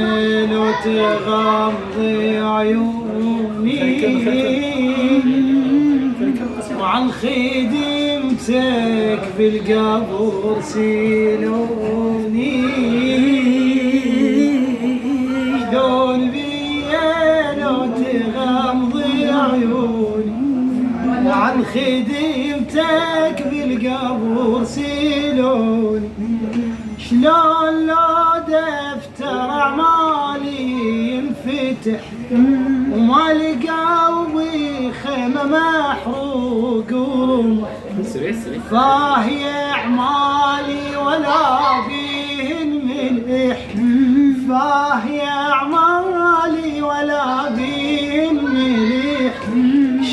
لو تغمضي عيوني وعن خدمتك بالقبر سيلوني شلون بيا لو تغمضي عيوني وعن خدمتك بالقبر سيلوني شلون لو دفتر أعمالي ينفتح وما لقلبي خيمة محروق فاهي أعمالي ولا بيهن ملح فاهي أعمالي ولا بيهن ملح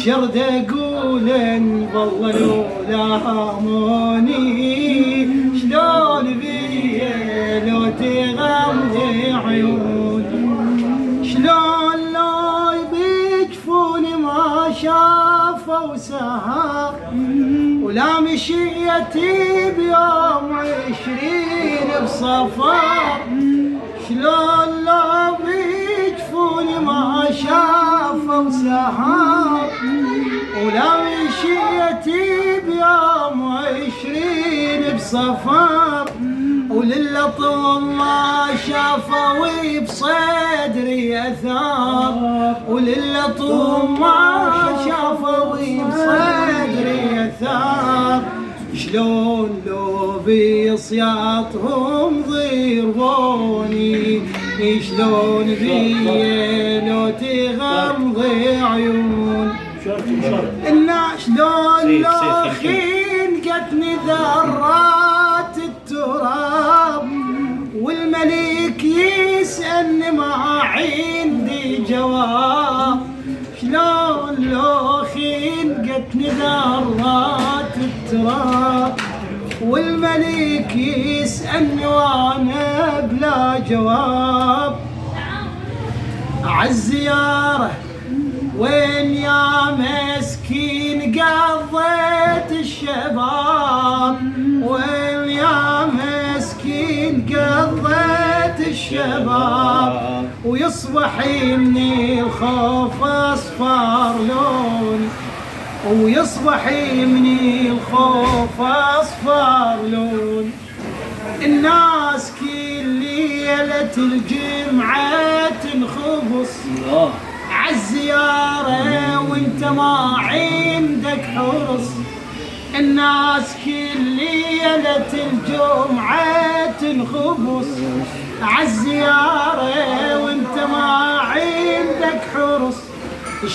شرد أقول إن ظلوا لاموني شلون بيا لو تغمضي عيوني شلون لو بجفوني ما شافوا سهر ولا مشيتي بيوم 20 بصفر شلون لو بجفوني ما شافوا سهر ولا مشيتي بيوم 20 بصفر وللطم ما شافوا بصدري اثار وللطم ما شافوا بصدري اثار شلون لو بصياطهم ضربوني شلون بيا لو تغمضي عيون الناس شلون لو خنقتني ذرات التراب والملك يسألني ما عندي جواب شلون لو خنقتني ذرات التراب والملك يسألني وانا بلا جواب عالزيارة وين يا مسكين قضيت الشباب وين يا مسكين قضيت الشباب ويصبح مني الخوف اصفر لون ويصبح مني الخوف اصفر لون الناس كل ليلة الجمعة تنخبص عالزيارة وانت ما عندك حرص الناس كل ليلة الجمعة تنخبص عالزيارة وانت ما عندك حرص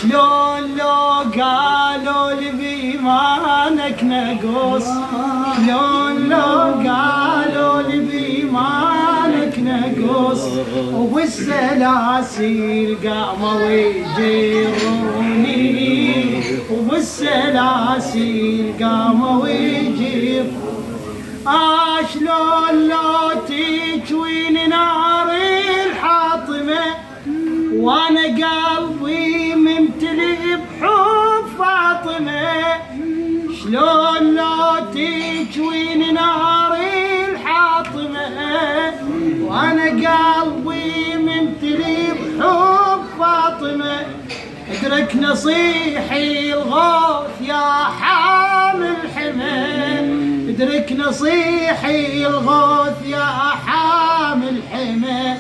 شلون لو قالوا لي بإيمانك نقص شلون لو قالوا لي بإيمانك نقص وبالسلاسل قاموا يجروني وبالسلاسل قاموا يجروني شلون لو تجويني نار الحاطمة وانا قلبي ممتلئ بحب فاطمة شلون لو تجويني نار الحاطمة وانا قلبي ممتلئ بحب فاطمة ادرك نصيحي الغوث يا حامل حمى ادرك نصيحي الغوث يا حامل حمى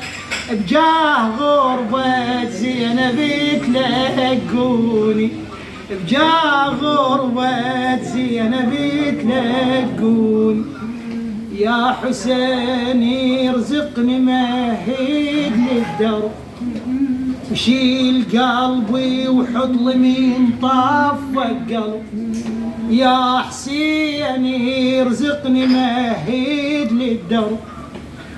بجاه غربة زينب تلقوني بجاه غربة زينب تلقوني يا حسين يرزقني مهيد للدرب وشيل قلبي وحط لي من طف قلب يا حسين يرزقني مهيد للدرب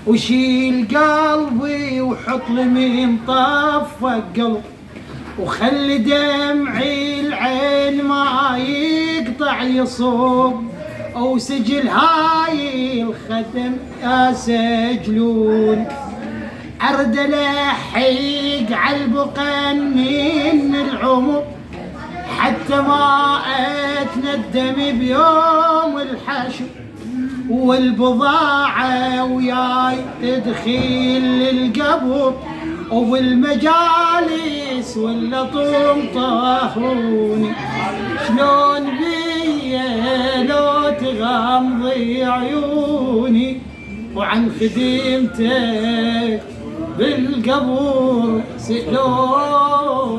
وشيل قلبي وحط لي من طف قلب وخلي دمعي العين ما يقطع يصوب او سجل هاي الخدم اسجلون ارد لحيق عالبقن من العمر حتى ما اتندم بيوم الحشر والبضاعة وياي تدخيل للقبر، وبالمجالس واللطم طهروني. شلون بيا لو تغمضي عيوني وعن خدمتك بالقبر سألوني.